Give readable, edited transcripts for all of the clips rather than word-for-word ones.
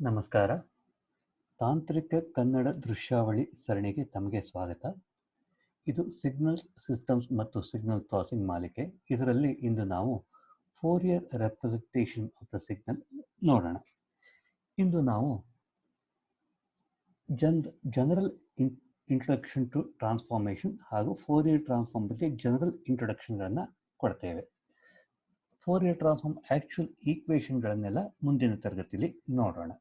ನಮಸ್ಕಾರ. ತಾಂತ್ರಿಕ ಕನ್ನಡ ದೃಶ್ಯಾವಳಿ ಸರಣಿಗೆ ತಮಗೆ ಸ್ವಾಗತ. ಇದು ಸಿಗ್ನಲ್ಸ್ ಸಿಸ್ಟಮ್ಸ್ ಮತ್ತು ಸಿಗ್ನಲ್ ಪ್ರಾಸೆಸಿಂಗ್ ಮಾಲಿಕೆ. ಇದರಲ್ಲಿ ಇಂದು ನಾವು Fourier representation of the signal ನೋಡೋಣ. ಇಂದು ನಾವು ಜನರಲ್ ಇಂಟ್ರೊಡಕ್ಷನ್ ಟು ಟ್ರಾನ್ಸ್ಫಾರ್ಮೇಷನ್ ಹಾಗೂ ಫೋರಿಯರ್ ಟ್ರಾನ್ಸ್ಫಾರ್ಮ್ ಬಗ್ಗೆ ಜನರಲ್ ಇಂಟ್ರೊಡಕ್ಷನ್ಗಳನ್ನು ಕೊಡ್ತೇವೆ. ಫೋರಿಯರ್ ಟ್ರಾನ್ಸ್ಫಾರ್ಮ್ ಆಕ್ಚುಯಲ್ ಈಕ್ವೇಷನ್ಗಳನ್ನೆಲ್ಲ ಮುಂದಿನ ತರಗತಿಯಲ್ಲಿ ನೋಡೋಣ.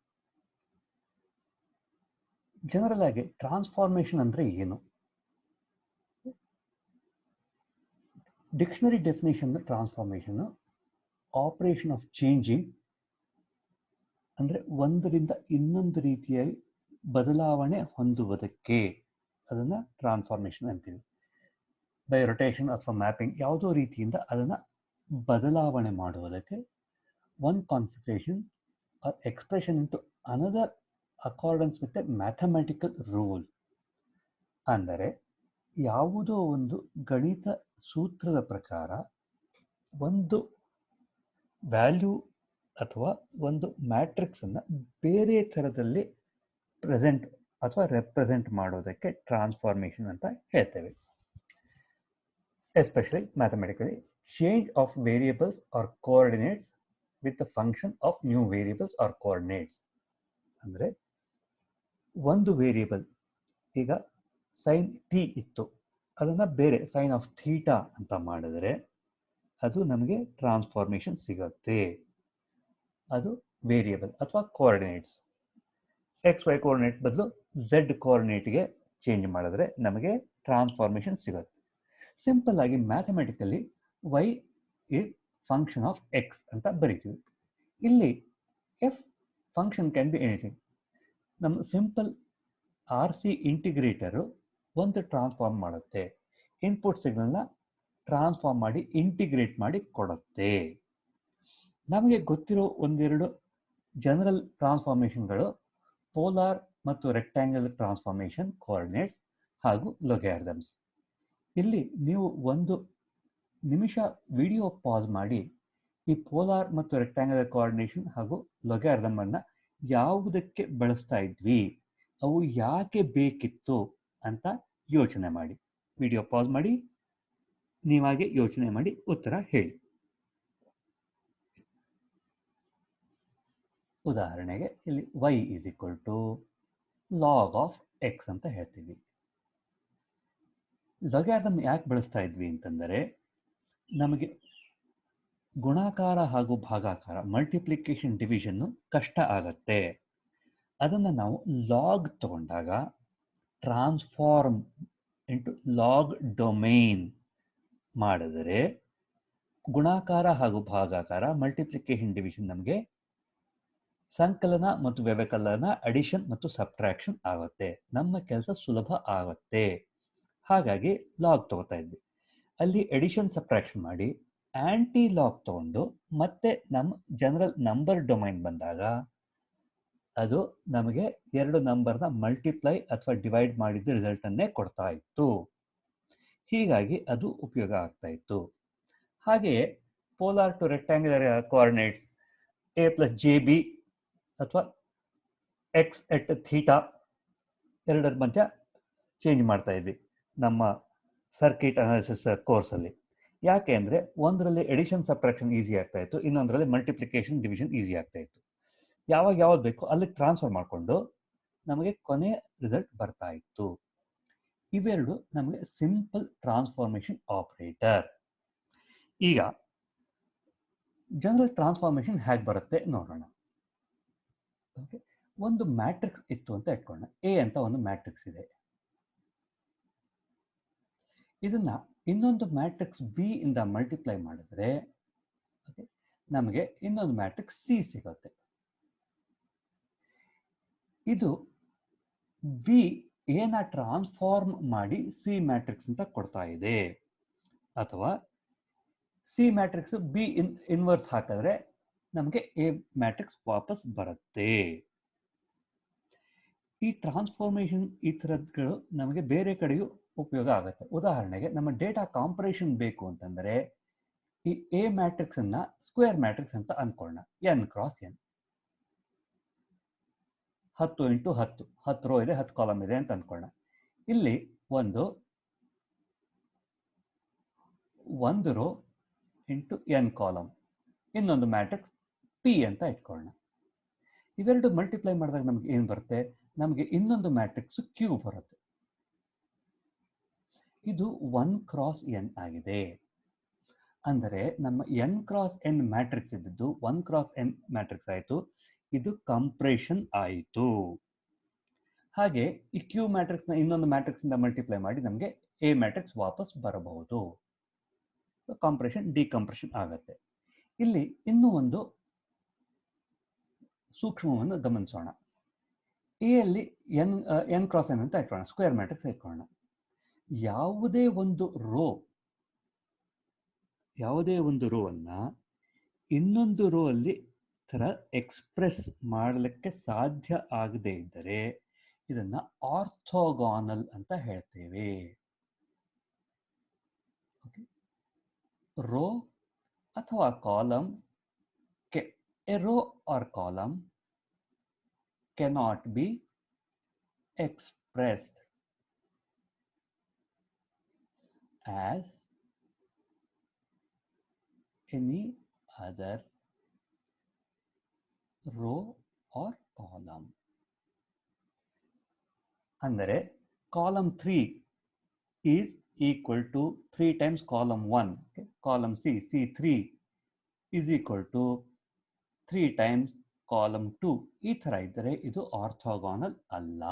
ಜನರಲ್ ಆಗಿ ಟ್ರಾನ್ಸ್ಫಾರ್ಮೇಷನ್ ಅಂದರೆ ಏನು? Dictionary definition transformation operation of changing ಅಂದರೆ ಒಂದರಿಂದ ಇನ್ನೊಂದು ರೀತಿಯಾಗಿ ಬದಲಾವಣೆ ಹೊಂದುವುದಕ್ಕೆ ಅದನ್ನು ಟ್ರಾನ್ಸ್ಫಾರ್ಮೇಷನ್ ಅಂತೀವಿ. ಬೈ ರೊಟೇಷನ್ ಅಥವಾ ಮ್ಯಾಪಿಂಗ್ ಯಾವುದೋ ರೀತಿಯಿಂದ ಅದನ್ನು ಬದಲಾವಣೆ ಮಾಡುವುದಕ್ಕೆ one configuration or expression into another accordance with a mathematical rule. ಅಂದರೆ ಯಾವುದೋ ಒಂದು ಗಣಿತ ಸೂತ್ರದ ಪ್ರಕಾರ ಒಂದು ವ್ಯಾಲ್ಯೂ ಅಥವಾ ಒಂದು ಮ್ಯಾಟ್ರಿಕ್ಸನ್ನು ಬೇರೆ ಥರದಲ್ಲಿ ಪ್ರೆಸೆಂಟ್ ಅಥವಾ ರೆಪ್ರೆಸೆಂಟ್ ಮಾಡೋದಕ್ಕೆ ಟ್ರಾನ್ಸ್ಫಾರ್ಮೇಷನ್ ಅಂತ ಹೇಳ್ತೇವೆ. Especially mathematically change of variables or coordinates with the function of new variables or coordinates. ಅಂದರೆ ಒಂದು ವೇರಿಯಬಲ್, ಈಗ ಸೈನ್ ಟಿ ಇತ್ತು, ಅದನ್ನು ಬೇರೆ ಸೈನ್ ಆಫ್ ಥೀಟಾ ಅಂತ ಮಾಡಿದರೆ ಅದು ನಮಗೆ ಟ್ರಾನ್ಸ್ಫಾರ್ಮೇಷನ್ ಸಿಗುತ್ತೆ. ಅದು ವೇರಿಯಬಲ್ ಅಥವಾ ಕೋಆರ್ಡಿನೇಟ್ಸ್. ಎಕ್ಸ್ ವೈ ಕೋಆರ್ಡಿನೇಟ್ ಬದಲು ಝೆಡ್ ಕೋಆರ್ಡಿನೇಟ್ಗೆ ಚೇಂಜ್ ಮಾಡಿದ್ರೆ ನಮಗೆ ಟ್ರಾನ್ಸ್ಫಾರ್ಮೇಷನ್ ಸಿಗುತ್ತೆ. ಸಿಂಪಲ್ ಆಗಿ mathematically y is function of x ಅಂತ ಬರಿತೀವಿ. ಇಲ್ಲಿ f function can be anything. ನಮ್ಮ ಸಿಂಪಲ್ RC ಇಂಟಿಗ್ರೇಟರು ಒಂದು ಟ್ರಾನ್ಸ್ಫಾರ್ಮ್ ಮಾಡುತ್ತೆ, ಇನ್ಪುಟ್ ಸಿಗ್ನಲ್ನ ಟ್ರಾನ್ಸ್ಫಾರ್ಮ್ ಮಾಡಿ ಇಂಟಿಗ್ರೇಟ್ ಮಾಡಿ ಕೊಡುತ್ತೆ. ನಮಗೆ ಗೊತ್ತಿರೋ ಒಂದೆರಡು ಜನರಲ್ ಟ್ರಾನ್ಸ್ಫಾರ್ಮೇಷನ್ಗಳು ಪೋಲಾರ್ ಮತ್ತು ರೆಕ್ಟ್ಯಾಂಗಲ್ ಟ್ರಾನ್ಸ್ಫಾರ್ಮೇಷನ್ ಕೋಆರ್ಡಿನೇಟ್ಸ್ ಹಾಗೂ ಲೊಗ್ಯಾರಿದಮ್ಸ್. ಇಲ್ಲಿ ನೀವು ಒಂದು ನಿಮಿಷ ವಿಡಿಯೋ ಪಾಸ್ ಮಾಡಿ ಈ ಪೋಲಾರ್ ಮತ್ತು ರೆಕ್ಟ್ಯಾಂಗಲ್ ಕೋಆರ್ಡಿನೇಷನ್ ಹಾಗೂ ಲೊಗ್ಯಾರಿದಮ್ ಅನ್ನು ಯಾವುದಕ್ಕೆ ಬಳಸ್ತಾ ಇದ್ವಿ, ಅವು ಯಾಕೆ ಬೇಕಿತ್ತು ಅಂತ ಯೋಚನೆ ಮಾಡಿ. ವಿಡಿಯೋ ಪಾಸ್ ಮಾಡಿ, ನೀವಾಗೆ ಯೋಚನೆ ಮಾಡಿ ಉತ್ತರ ಹೇಳಿ. ಉದಾಹರಣೆಗೆ ಇಲ್ಲಿ y is equal to log of x ಅಂತ ಹೇಳ್ತೀವಿ. ಲೊಗ್ಯಾರಿದಮ್ ಯಾಕೆ ಬಳಸ್ತಾ ಇದ್ವಿ ಅಂತಂದರೆ ನಮಗೆ ಗುಣಾಕಾರ ಹಾಗೂ ಭಾಗಾಕಾರ ಮಲ್ಟಿಪ್ಲಿಕೇಶನ್ ಡಿವಿಷನ್ನು ಕಷ್ಟ ಆಗತ್ತೆ. ಅದನ್ನು ನಾವು ಲಾಗ್ ತಗೊಂಡಾಗ ಟ್ರಾನ್ಸ್ಫಾರ್ಮ್ ಇಂಟು ಲಾಗ್ ಡೊಮೇನ್ ಮಾಡಿದರೆ ಗುಣಾಕಾರ ಹಾಗೂ ಭಾಗಾಕಾರ ಮಲ್ಟಿಪ್ಲಿಕೇಶನ್ ಡಿವಿಷನ್ ನಮಗೆ ಸಂಕಲನ ಮತ್ತು ವ್ಯವಕಲನ, ಅಡಿಷನ್ ಮತ್ತು ಸಬ್ಟ್ರಾಕ್ಷನ್ ಆಗುತ್ತೆ. ನಮ್ಮ ಕೆಲಸ ಸುಲಭ ಆಗುತ್ತೆ. ಹಾಗಾಗಿ ಲಾಗ್ ತಗೋತಾ ಇದ್ವಿ. ಅಲ್ಲಿ ಎಡಿಷನ್ ಸಬ್ಟ್ರಾಕ್ಷನ್ ಮಾಡಿ ಆಂಟಿ ಲಾಗ್ ತಗೊಂಡು ಮತ್ತೆ ನಮ್ಮ ಜನರಲ್ ನಂಬರ್ ಡೊಮೈನ್ ಬಂದಾಗ ಅದು ನಮಗೆ ಎರಡು ನಂಬರ್ನ ಮಲ್ಟಿಪ್ಲೈ ಅಥವಾ ಡಿವೈಡ್ ಮಾಡಿದ ರಿಸಲ್ಟನ್ನೇ ಕೊಡ್ತಾ ಇತ್ತು. ಹೀಗಾಗಿ ಅದು ಉಪಯೋಗ ಆಗ್ತಾ ಇತ್ತು. ಹಾಗೆಯೇ polar to rectangular coordinates a plus JB ಅಥವಾ ಎಕ್ಸ್ ಎಟ್ ಥೀಟಾ ಎರಡರ ಮಧ್ಯ ಚೇಂಜ್ ಮಾಡ್ತಾ ಇದ್ವಿ ನಮ್ಮ ಸರ್ಕ್ಯೂಟ್ ಅನಾಲಿಸಿಸ್ ಕೋರ್ಸಲ್ಲಿ. ಯಾಕೆ ಅಂದರೆ ಒಂದರಲ್ಲಿ ಎಡಿಷನ್ ಸಬ್ಟ್ರಾಕ್ಷನ್ ಈಸಿ ಆಗ್ತಾ ಇತ್ತು, ಇನ್ನೊಂದರಲ್ಲಿ ಮಲ್ಟಿಪ್ಲಿಕೇಶನ್ ಡಿವಿಷನ್ ಈಸಿ ಆಗ್ತಾ ಇತ್ತು. ಯಾವಾಗ ಯಾವ್ದು ಬೇಕೋ ಅಲ್ಲಿಗೆ ಟ್ರಾನ್ಸ್ಫರ್ ಮಾಡಿಕೊಂಡು ನಮಗೆ ಕೊನೆಯ ರಿಸಲ್ಟ್ ಬರ್ತಾ ಇತ್ತು. ಇವೆರಡು ನಮಗೆ ಸಿಂಪಲ್ ಟ್ರಾನ್ಸ್ಫಾರ್ಮೇಷನ್ ಆಪರೇಟರ್. ಈಗ ಜನರಲ್ ಟ್ರಾನ್ಸ್ಫಾರ್ಮೇಷನ್ ಹೇಗೆ ಬರುತ್ತೆ ನೋಡೋಣ. ಓಕೆ, ಒಂದು ಮ್ಯಾಟ್ರಿಕ್ಸ್ ಇತ್ತು ಅಂತ ಇಟ್ಕೊಳ್ಳೋಣ. ಎ ಅಂತ ಒಂದು ಮ್ಯಾಟ್ರಿಕ್ಸ್ ಇದೆ. ಇದನ್ನ ಇನ್ನೊಂದು ಮ್ಯಾಟ್ರಿಕ್ಸ್ ಬಿ ಇಂದ ಮಲ್ಟಿಪ್ಲೈ ಮಾಡಿದ್ರೆ ನಮಗೆ ಇನ್ನೊಂದು ಮ್ಯಾಟ್ರಿಕ್ಸ್ ಸಿ ಸಿಗುತ್ತೆ. ಇದು ಬಿ ಏನ ಟ್ರಾನ್ಸ್ಫಾರ್ಮ್ ಮಾಡಿ ಸಿ ಮ್ಯಾಟ್ರಿಕ್ಸ್ ಅಂತ ಕೊಡ್ತಾ ಇದೆ. ಅಥವಾ ಸಿ ಮ್ಯಾಟ್ರಿಕ್ಸ್ ಬಿ ಇನ್ವರ್ಸ್ ಹಾಕಿದ್ರೆ ನಮಗೆ ಎ ಮ್ಯಾಟ್ರಿಕ್ಸ್ ವಾಪಸ್ ಬರುತ್ತೆ. ಈ ಟ್ರಾನ್ಸ್ಫಾರ್ಮೇಷನ್ ಈ ಥರದ್ಗಳು ನಮಗೆ ಬೇರೆ ಕಡೆಯೂ ಉಪಯೋಗ ಆಗುತ್ತೆ. ಉದಾಹರಣೆಗೆ ನಮ್ಮ ಡೇಟಾ ಕಾಂಪರೇಷನ್ ಬೇಕು ಅಂತಂದರೆ ಈ ಎ ಮ್ಯಾಟ್ರಿಕ್ಸ್ ಅನ್ನ ಸ್ಕ್ವೇರ್ ಮ್ಯಾಟ್ರಿಕ್ಸ್ ಅಂತ ಅನ್ಕೊಳ್ಳೋಣ, n cross n. 10 into 10 10 row ಇದೆ, 10 ಕಾಲಮ್ ಇದೆ ಅಂತ ಅಂದ್ಕೊಳ್ಳೋಣ. ಇಲ್ಲಿ ಒಂದು ರೋ ಇಂಟು n ಕಾಲಮ್, ಇನ್ನೊಂದು ಮ್ಯಾಟ್ರಿಕ್ಸ್ ಪಿ ಅಂತ ಇಟ್ಕೊಳ್ಳೋಣ. ಇವೆರಡು ಮಲ್ಟಿಪ್ಲೈ ಮಾಡಿದಾಗ ನಮ್ಗೆ ಏನು ಬರುತ್ತೆ? ನಮಗೆ ಇನ್ನೊಂದು ಮ್ಯಾಟ್ರಿಕ್ಸ್ ಕ್ಯೂ ಬರುತ್ತೆ. ಇದು 1 ಕ್ರಾಸ್ n ಆಗಿದೆ. ಅಂದರೆ ನಮ್ಮ n ಕ್ರಾಸ್ n ಮ್ಯಾಟ್ರಿಕ್ಸ್ ಇದ್ದದ್ದು 1 ಕ್ರಾಸ್ n ಮ್ಯಾಟ್ರಿಕ್ಸ್ ಆಯಿತು. ಇದು ಕಂಪ್ರೆಷನ್ ಆಯಿತು. ಹಾಗೆ ಈ ಕ್ಯೂ ಮ್ಯಾಟ್ರಿಕ್ಸ್ನ ಇನ್ನೊಂದು ಮ್ಯಾಟ್ರಿಕ್ಸಿಂದ ಮಲ್ಟಿಪ್ಲೈ ಮಾಡಿ ನಮಗೆ ಎ ಮ್ಯಾಟ್ರಿಕ್ಸ್ ವಾಪಸ್ ಬರಬಹುದು. ಕಾಂಪ್ರೆಷನ್ ಡಿಕಂಪ್ರೆಷನ್ ಆಗುತ್ತೆ. ಇಲ್ಲಿ ಇನ್ನೂ ಒಂದು ಸೂಕ್ಷ್ಮವನ್ನು ಗಮನಿಸೋಣ. ಎ ಅಲ್ಲಿ ಎನ್ ಕ್ರಾಸ್ ಎನ್ ಅಂತ ಇಟ್ಕೊಳ್ಳೋಣ, ಸ್ಕ್ವೇರ್ ಮ್ಯಾಟ್ರಿಕ್ಸ್ ಇಟ್ಕೊಳ್ಳೋಣ. ಯಾವುದೇ ಒಂದು ರೋ ಅನ್ನ ಇನ್ನೊಂದು ರೋ ಅಲ್ಲಿ ಥರ ಎಕ್ಸ್ಪ್ರೆಸ್ ಮಾಡಲಿಕ್ಕೆ ಸಾಧ್ಯ ಆಗದೇ ಇದ್ದರೆ ಇದನ್ನ ಆರ್ಥೋಗಾನಲ್ ಅಂತ ಹೇಳ್ತೇವೆ. ರೋ ಅಥವಾ column, a row or column cannot be expressed as any other row or column. ಅಂದರೆ column 3 is equal to 3 times column 1. Okay? Column C3 is equal to 3 times column 2. ಈ ಥರ ಇದ್ದರೆ ಇದು ಆರ್ಥೋಗಾನಲ್ ಅಲ್ಲ.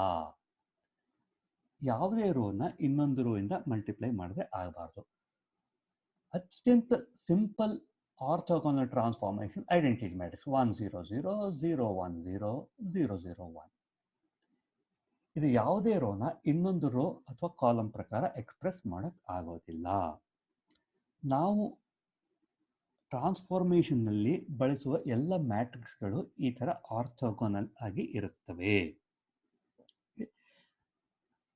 ಯಾವುದೇ ರೋನ ಇನ್ನೊಂದು ರೋ ಇಂದ ಮಲ್ಟಿಪ್ಲೈ ಮಾಡಿದ್ರೆ ಆಗಬಾರ್ದು. ಅತ್ಯಂತ ಸಿಂಪಲ್ ಆರ್ಥೋಗಾನಲ್ ಟ್ರಾನ್ಸ್ಫಾರ್ಮೇಷನ್ ಐಡೆಂಟಿಟಿ ಮ್ಯಾಟ್ರಿಕ್ಸ್ 1 0 0 0 1 0 0 0 1. ಇದು ಯಾವುದೇ ರೋನ ಇನ್ನೊಂದು ರೋ ಅಥವಾ ಕಾಲಮ್ ಪ್ರಕಾರ ಎಕ್ಸ್ಪ್ರೆಸ್ ಮಾಡಕ್ ಆಗೋದಿಲ್ಲ. ನಾವು ಟ್ರಾನ್ಸ್ಫಾರ್ಮೇಷನ್ನಲ್ಲಿ ಬಳಸುವ ಎಲ್ಲ ಮ್ಯಾಟ್ರಿಕ್ಸ್ಗಳು ಈ ಥರ ಆರ್ಥೋಗೋನಲ್ ಆಗಿ ಇರುತ್ತವೆ.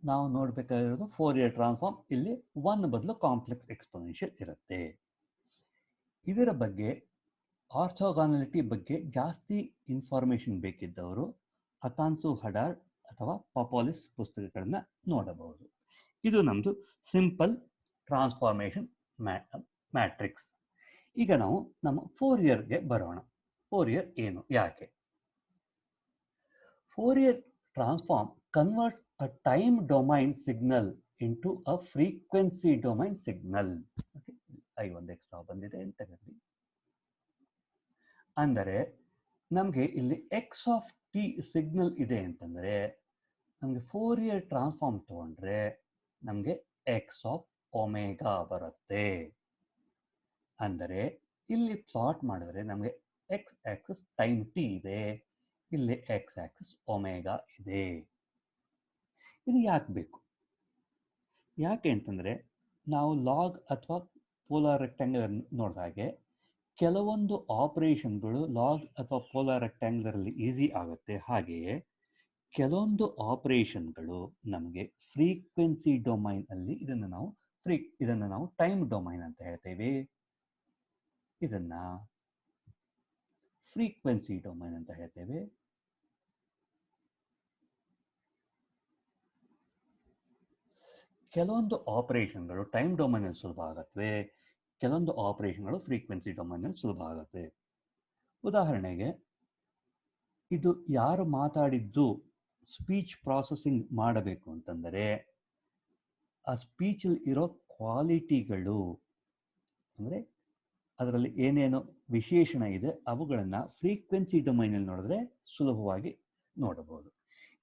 ನಾವು ನೋಡಬೇಕಾಗಿರೋದು ಫೋರಿಯರ್ ಟ್ರಾನ್ಸ್ಫಾರ್ಮ್. ಇಲ್ಲಿ 1 ಬದಲು ಕಾಂಪ್ಲೆಕ್ಸ್ ಎಕ್ಸ್ಪೋನೆನ್ಷಿಯಲ್ ಇರುತ್ತೆ. ಇದರ ಬಗ್ಗೆ ಆರ್ಥೋಗಾನಲಿಟಿ ಬಗ್ಗೆ ಜಾಸ್ತಿ ಇನ್ಫಾರ್ಮೇಷನ್ ಬೇಕಿದ್ದವರು ಅತಾನ್ಸು ಹಡಾರ್ಡ್ ಅಥವಾ ಪಪಾಲಿಸ್ ಪುಸ್ತಕಗಳನ್ನ ನೋಡಬಹುದು. ಇದು ನಮ್ಮದು ಸಿಂಪಲ್ ಟ್ರಾನ್ಸ್ಫಾರ್ಮೇಷನ್ ಮ್ಯಾಟ್ರಿಕ್ಸ್. ಈಗ ನಾವು ನಮ್ಮ ಫೋರಿಯರ್ಗೆ ಬರೋಣ. ಫೋರಿಯರ್ ಏನು, ಯಾಕೆ? Fourier transform converts a time domain signal into a frequency domain signal. ಒಂದು ಎಕ್ಸ್ಟ್ರಾ ಬಂದಿದೆ ಅಂತ ಹೇಳಿ. ಅಂದರೆ ನಮಗೆ ಇಲ್ಲಿ ಎಕ್ಸ್ ಆಫ್ ಟಿ ಸಿಗ್ನಲ್ ಇದೆ ಅಂತಂದರೆ ನಮಗೆ ಫೋರಿಯರ್ ಟ್ರಾನ್ಸ್ಫಾರ್ಮ್ ತಗೊಂಡ್ರೆ ನಮಗೆ ಎಕ್ಸ್ ಆಫ್ ಒಮೆಗಾ ಬರುತ್ತೆ. ಅಂದರೆ ಇಲ್ಲಿ ಪ್ಲಾಟ್ ಮಾಡಿದ್ರೆ ನಮಗೆ ಎಕ್ಸ್ ಆಕ್ಸಿಸ್ ಟೈಮ್ ಟಿ ಇದೆ, ಇಲ್ಲಿ ಎಕ್ಸ್ ಆಕ್ಸಿಸ್ ಒಮೆಗಾ ಇದೆ. ಇದು ಯಾಕೆ ಬೇಕು? ಯಾಕೆ ಅಂತಂದರೆ ನಾವು ಲಾಗ್ ಅಥವಾ ಪೋಲಾರ್ ರೆಕ್ಟ್ಯಾಂಗ್ಯುಲರ್ ನೋಡಿದಾಗೆ ಕೆಲವೊಂದು ಆಪರೇಷನ್ಗಳು ಲಾಗ್ ಅಥವಾ ಪೋಲಾರ್ ರೆಕ್ಟ್ಯಾಂಗ್ಯುಲರಲ್ಲಿ ಈಸಿ ಆಗುತ್ತೆ. ಹಾಗೆಯೇ ಕೆಲವೊಂದು ಆಪರೇಷನ್ಗಳು ನಮಗೆ ಫ್ರೀಕ್ವೆನ್ಸಿ ಡೊಮೈನ್ ಅಲ್ಲಿ ಇದನ್ನು ನಾವು ಟೈಮ್ ಡೊಮೈನ್ ಅಂತ ಹೇಳ್ತೇವೆ. ಇದನ್ನ ಫ್ರೀಕ್ವೆನ್ಸಿ ಡೊಮೈನ್ ಅಂತ ಹೇಳ್ತೇವೆ. ಕೆಲವೊಂದು ಆಪರೇಷನ್ಗಳು ಟೈಮ್ ಡೊಮೈನಲ್ಲಿ ಸುಲಭ ಆಗುತ್ತವೆ, ಕೆಲವೊಂದು ಆಪರೇಷನ್ಗಳು ಫ್ರೀಕ್ವೆನ್ಸಿ ಡೊಮೈನಲ್ಲಿ ಸುಲಭ ಆಗುತ್ತೆ. ಉದಾಹರಣೆಗೆ, ಇದು ಯಾರು ಮಾತಾಡಿದ್ದು ಸ್ಪೀಚ್ ಪ್ರಾಸೆಸಿಂಗ್ ಮಾಡಬೇಕು ಅಂತಂದರೆ ಆ ಸ್ಪೀಚಲ್ಲಿ ಇರೋ ಕ್ವಾಲಿಟಿಗಳು, ಅಂದರೆ ಅದರಲ್ಲಿ ಏನೇನು ವಿಶೇಷಣ ಇದೆ ಅವುಗಳನ್ನು ಫ್ರೀಕ್ವೆನ್ಸಿ ಡೊಮೈನಲ್ಲಿ ನೋಡಿದ್ರೆ ಸುಲಭವಾಗಿ ನೋಡಬಹುದು.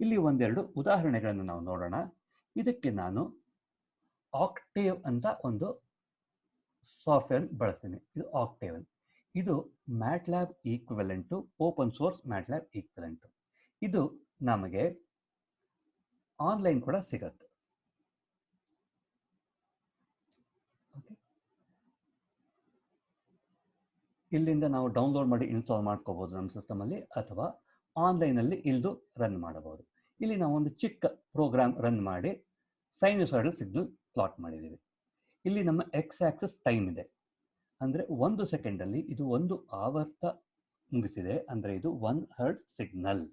ಇಲ್ಲಿ ಒಂದೆರಡು ಉದಾಹರಣೆಗಳನ್ನು ನಾವು ನೋಡೋಣ. ಇದಕ್ಕೆ ನಾನು ಆಕ್ಟೇವ್ ಅಂತ ಒಂದು ಸಾಫ್ಟ್ವೇರ್ ಬಳಸ್ತೀನಿ. ಇದು ಆಕ್ಟೇವ್. ಇದು ಮ್ಯಾಟ್ಲ್ಯಾಬ್ ಈಕ್ವಿವೆಲೆಂಟು, ಓಪನ್ ಸೋರ್ಸ್ ಮ್ಯಾಟ್ಲ್ಯಾಬ್ ಈಕ್ವಿವೆಲೆಂಟು. ಇದು ನಮಗೆ ಆನ್ಲೈನ್ ಕೂಡ ಸಿಗತ್ತೆ. ಇಲ್ಲಿಂದ ನಾವು ಡೌನ್ಲೋಡ್ ಮಾಡಿ ಇನ್ಸ್ಟಾಲ್ ಮಾಡ್ಕೋಬಹುದು ನಮ್ಮ ಸಿಸ್ಟಮಲ್ಲಿ, ಅಥವಾ ಆನ್ಲೈನಲ್ಲಿ ಇಲ್ದು ರನ್ ಮಾಡಬಹುದು. ಇಲ್ಲಿ ನಾವು ಒಂದು ಚಿಕ್ಕ ಪ್ರೋಗ್ರಾಮ್ ರನ್ ಮಾಡಿ ಸೈನುಸಾಯ್ಡಲ್ ಸಿಗ್ನಲ್ ಪ್ಲಾಟ್ ಮಾಡಿದ್ದೀವಿ. ಇಲ್ಲಿ ನಮ್ಮ ಎಕ್ಸ್ ಆಕ್ಸಿಸ್ ಟೈಮ್ ಇದೆ, ಅಂದರೆ 1 ಸೆಕೆಂಡಲ್ಲಿ ಇದು ಒಂದು ಆವರ್ತ ಮುಗಿಸಿದೆ, ಅಂದರೆ ಇದು 1 ಹರ್ಟ್ಜ್ ಸಿಗ್ನಲ್.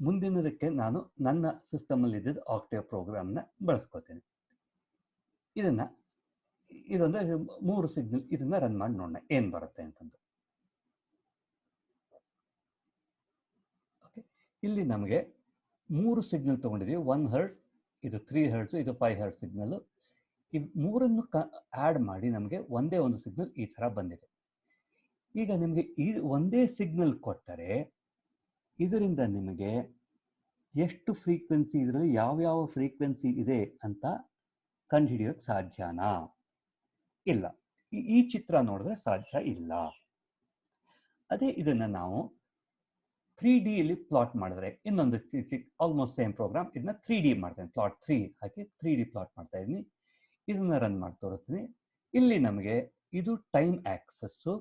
ಮುಂದಿನದಕ್ಕೆ ನಾನು ನನ್ನ ಸಿಸ್ಟಮಲ್ಲಿ ಇದ್ದಿದ್ದು ಆಕ್ಟೇವ್ ಪ್ರೋಗ್ರಾಮ್ನ ಬಳಸ್ಕೋತೇನೆ. ಇದೊಂದು 3 ಸಿಗ್ನಲ್, ಇದನ್ನ ರನ್ ಮಾಡಿ ನೋಡೋಣ ಏನು ಬರುತ್ತೆ ಅಂತಂದು. ಓಕೆ, ಇಲ್ಲಿ ನಮಗೆ 3 ಸಿಗ್ನಲ್ ತೊಗೊಂಡಿದ್ದೀವಿ. 1 ಹರ್ಟ್ಸ್, ಇದು 3 ಹರ್ಟ್ಸು, ಇದು 5 ಹರ್ಟ್ಸ್ ಸಿಗ್ನಲ್ಲು. ಈ ಮೂರನ್ನು ಆ್ಯಡ್ ಮಾಡಿ ನಮಗೆ ಒಂದೇ ಒಂದು ಸಿಗ್ನಲ್ ಈ ಥರ ಬಂದಿದೆ. ಈಗ ನಿಮಗೆ ಈ ಒಂದೇ ಸಿಗ್ನಲ್ ಕೊಟ್ಟರೆ ಇದರಿಂದ ನಿಮಗೆ ಎಷ್ಟು ಫ್ರೀಕ್ವೆನ್ಸಿ, ಇದರಲ್ಲಿ ಯಾವ್ಯಾವ ಫ್ರೀಕ್ವೆನ್ಸಿ ಇದೆ ಅಂತ ಕಂಡುಹಿಡಿಯೋಕ್ಕೆ ಸಾಧ್ಯನಾ? ಇಲ್ಲ. ಈ ಚಿತ್ರ ನೋಡಿದ್ರೆ ಸಾಧ್ಯ ಇಲ್ಲ. ಅದೇ ಇದನ್ನು ನಾವು 3Dಯಲ್ಲಿ ಪ್ಲಾಟ್ ಮಾಡಿದ್ರೆ, ಇನ್ನೊಂದು ಆಲ್ಮೋಸ್ಟ್ ಸೇಮ್ ಪ್ರೋಗ್ರಾಮ್, ಇದನ್ನ 3D ಮಾಡ್ತೇನೆ. ಪ್ಲಾಟ್ 3 ಹಾಕಿ 3D ಪ್ಲಾಟ್ ಮಾಡ್ತಾ ಇದ್ದೀನಿ. ಇದನ್ನ ರನ್ ಮಾಡಿ ತೋರಿಸ್ತೀನಿ. ಇಲ್ಲಿ ನಮಗೆ ಇದು ಟೈಮ್ ಆಕ್ಸಸ್ಸು,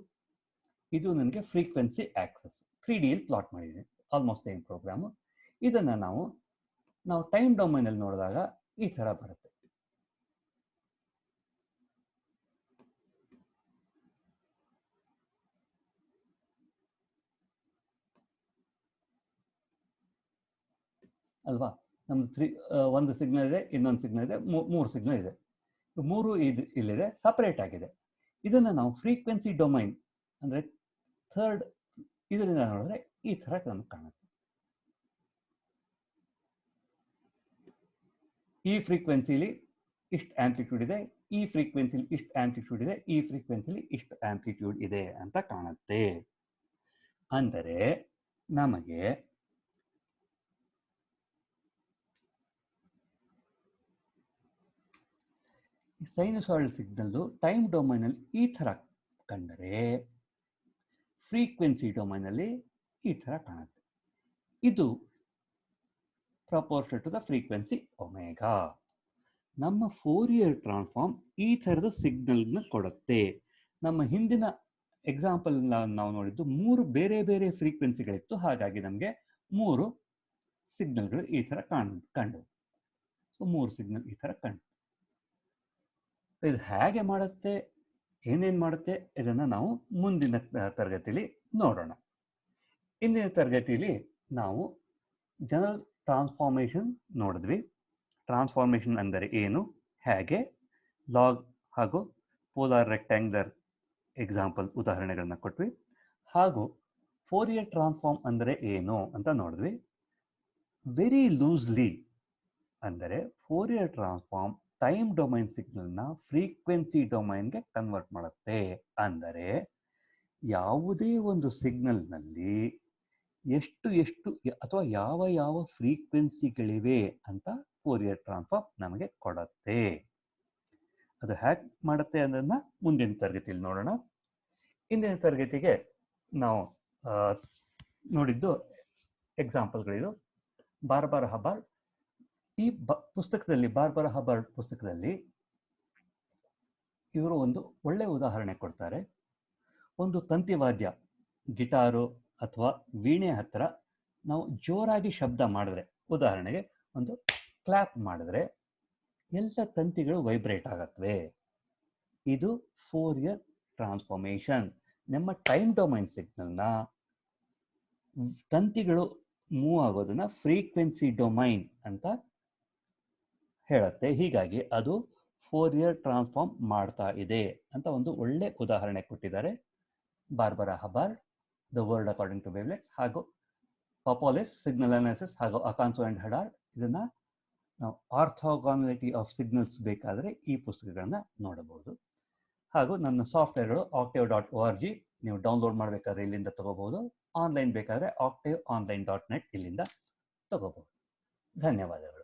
ಇದು ನನಗೆ ಫ್ರೀಕ್ವೆನ್ಸಿ ಆಕ್ಸಸ್. 3Dಯಲ್ಲಿ ಪ್ಲಾಟ್ ಮಾಡಿದ್ದೀನಿ, ಆಲ್ಮೋಸ್ಟ್ ಸೇಮ್ ಪ್ರೋಗ್ರಾಮು. ಇದನ್ನು ನಾವು ಟೈಮ್ ಡೊಮೈನಲ್ಲಿ ನೋಡಿದಾಗ ಈ ಥರ ಬರುತ್ತೆ. ಅಲ್ವಾ? ನಮ್ದು ಒಂದು ಸಿಗ್ನಲ್ ಇದೆ, ಇನ್ನೊಂದು ಸಿಗ್ನಲ್ ಇದೆ, 3 ಸಿಗ್ನಲ್ ಇದೆ. 3 ಇಲ್ಲಿದೆ, ಸಪರೇಟ್ ಆಗಿದೆ. ಇದನ್ನು ನಾವು ಫ್ರೀಕ್ವೆನ್ಸಿ ಡೊಮೈನ್ ಅಂದರೆ ಥರ್ಡ್ ಇದರಿಂದ ನೋಡಿದ್ರೆ ಈ ಥರ ನಮಗೆ ಕಾಣುತ್ತೆ. ಈ ಫ್ರೀಕ್ವೆನ್ಸಿಲಿ ಇಷ್ಟು ಆಂಪ್ಲಿಟ್ಯೂಡ್ ಇದೆ, ಈ ಫ್ರೀಕ್ವೆನ್ಸಿಲಿ ಇಷ್ಟು ಆಂಪ್ಲಿಟ್ಯೂಡ್ ಇದೆ, ಈ ಫ್ರೀಕ್ವೆನ್ಸಿಲಿ ಇಷ್ಟು ಆಂಪ್ಲಿಟ್ಯೂಡ್ ಇದೆ ಅಂತ ಕಾಣುತ್ತೆ. ಅಂದರೆ ನಮಗೆ ಸೈನುಸಾಯ್ಡಲ್ ಸಿಗ್ನಲ್ಲು ಟೈಮ್ ಡೊಮೈನಲ್ಲಿ ಈ ಥರ ಕಂಡರೆ ಫ್ರೀಕ್ವೆನ್ಸಿ ಡೊಮೈನಲ್ಲಿ ಈ ಥರ ಕಾಣುತ್ತೆ. ಇದು proportional to the frequency omega. ನಮ್ಮ ಫೋರಿಯರ್ ಟ್ರಾನ್ಸ್ಫಾರ್ಮ್ ಈ ಥರದ ಸಿಗ್ನಲ್ನ ಕೊಡುತ್ತೆ. ನಮ್ಮ ಹಿಂದಿನ ಎಕ್ಸಾಂಪಲ್ ನಾವು ನೋಡಿದ್ದು 3 ಬೇರೆ ಬೇರೆ ಫ್ರೀಕ್ವೆನ್ಸಿಗಳಿತ್ತು, ಹಾಗಾಗಿ ನಮಗೆ 3 ಸಿಗ್ನಲ್ಗಳು ಈ ಥರ ಕಂಡು. ಸೊ 3 ಸಿಗ್ನಲ್ ಈ ಥರ ಕಂಡು. ಇದು ಹೇಗೆ ಮಾಡುತ್ತೆ, ಏನೇನು ಮಾಡುತ್ತೆ, ಇದನ್ನು ನಾವು ಮುಂದಿನ ತರಗತಿಯಲ್ಲಿ ನೋಡೋಣ. ಇಂದಿನ ತರಗತಿಯಲ್ಲಿ ನಾವು ಜನರಲ್ ಟ್ರಾನ್ಸ್ಫಾರ್ಮೇಷನ್ ನೋಡಿದ್ವಿ. ಟ್ರಾನ್ಸ್ಫಾರ್ಮೇಷನ್ ಅಂದರೆ ಏನು, ಹೇಗೆ, ಲಾಗ್ ಹಾಗೂ ಪೋಲಾರ್ ರೆಕ್ಟ್ಯಾಂಗ್ಯುಲರ್ ಎಕ್ಸಾಂಪಲ್ ಉದಾಹರಣೆಗಳನ್ನ ಕೊಟ್ವಿ. ಹಾಗೂ ಫೋರಿಯರ್ ಟ್ರಾನ್ಸ್ಫಾರ್ಮ್ ಅಂದರೆ ಏನು ಅಂತ ನೋಡಿದ್ವಿ. ವೆರಿ ಲೂಸ್ಲಿ ಅಂದರೆ ಫೋರಿಯರ್ ಟ್ರಾನ್ಸ್ಫಾರ್ಮ್ ಟೈಮ್ ಡೊಮೈನ್ ಸಿಗ್ನಲ್ನ ಫ್ರೀಕ್ವೆನ್ಸಿ ಡೊಮೈನ್ಗೆ ಕನ್ವರ್ಟ್ ಮಾಡುತ್ತೆ. ಅಂದರೆ ಯಾವುದೇ ಒಂದು ಸಿಗ್ನಲ್ನಲ್ಲಿ ಎಷ್ಟು ಅಥವಾ ಯಾವ ಫ್ರೀಕ್ವೆನ್ಸಿಗಳಿವೆ ಅಂತ ಫೋರಿಯರ್ ಟ್ರಾನ್ಸ್ಫಾರ್ಮ್ ನಮಗೆ ಕೊಡುತ್ತೆ. ಅದು ಹೇಗೆ ಮಾಡುತ್ತೆ ಅನ್ನೋದನ್ನ ಮುಂದಿನ ತರಗತಿಯಲ್ಲಿ ನೋಡೋಣ. ಇಂದಿನ ತರಗತಿಗೆ ನಾವು ನೋಡಿದ್ದು ಎಕ್ಸಾಂಪಲ್ಗಳಿದು. ಬಾರ್ಬರಾ ಹಬ್ಬಾರ್ಡ್ ಈ ಪುಸ್ತಕದಲ್ಲಿ, ಬಾರ್ಬರಾ ಹಬ್ಬಾರ್ಡ್ ಪುಸ್ತಕದಲ್ಲಿ ಇವರು ಒಂದು ಒಳ್ಳೆಯ ಉದಾಹರಣೆ ಕೊಡ್ತಾರೆ. ಒಂದು ತಂತಿವಾದ್ಯ, ಗಿಟಾರು ಅಥವಾ ವೀಣೆ ಹತ್ತಿರ ನಾವು ಜೋರಾಗಿ ಶಬ್ದ ಮಾಡಿದ್ರೆ, ಉದಾಹರಣೆಗೆ ಒಂದು ಕ್ಲಾಪ್ ಮಾಡಿದ್ರೆ ಎಲ್ಲ ತಂತಿಗಳು ವೈಬ್ರೇಟ್ ಆಗತ್ವೆ. ಇದು ಫೋರಿಯರ್ ಟ್ರಾನ್ಸ್ಫಾರ್ಮೇಷನ್. ನಮ್ಮ ಟೈಮ್ ಡೊಮೈನ್ ಸಿಗ್ನಲ್ನ ತಂತಿಗಳು ಮೂವ್ ಆಗೋದನ್ನ ಫ್ರೀಕ್ವೆನ್ಸಿ ಡೊಮೈನ್ ಅಂತ ಹೇಳುತ್ತೆ. ಹೀಗಾಗಿ ಅದು ಫೋರಿಯರ್ ಟ್ರಾನ್ಸ್ಫಾರ್ಮ್ ಮಾಡ್ತಾ ಇದೆ ಅಂತ ಒಂದು ಒಳ್ಳೆ ಉದಾಹರಣೆ ಕೊಟ್ಟಿದ್ದಾರೆ Barbara Hubbard, the world according to wavelets, ಹಾಗೂ ಪಪಾಲಿಸ್ ಸಿಗ್ನಲ್ ಅನಾಲಿಸಿಸ್, ಹಾಗೂ ಅಕಾನ್ಸೋ ಅಂಡ್ ಹಡಾರ್ಡ್. ಇದನ್ನ ನಾವು ಆರ್ಥೋಗಾನಾಲಿಟಿ ಆಫ್ ಸಿಗ್ನಲ್ಸ್ ಬೇಕಾದರೆ ಈ ಪುಸ್ತಕಗಳನ್ನ ನೋಡಬಹುದು. ಹಾಗೂ ನನ್ನ ಸಾಫ್ಟ್ವೇರ್ಗಳು octave.org, ನೀವು ಡೌನ್ಲೋಡ್ ಮಾಡಬೇಕಾದ್ರೆ ಇಲ್ಲಿಂದ ತಗೋಬಹುದು. ಆನ್ಲೈನ್ ಬೇಕಾದರೆ octaveonline.net ಇಲ್ಲಿಂದ ತಗೋಬಹುದು. ಧನ್ಯವಾದಗಳು.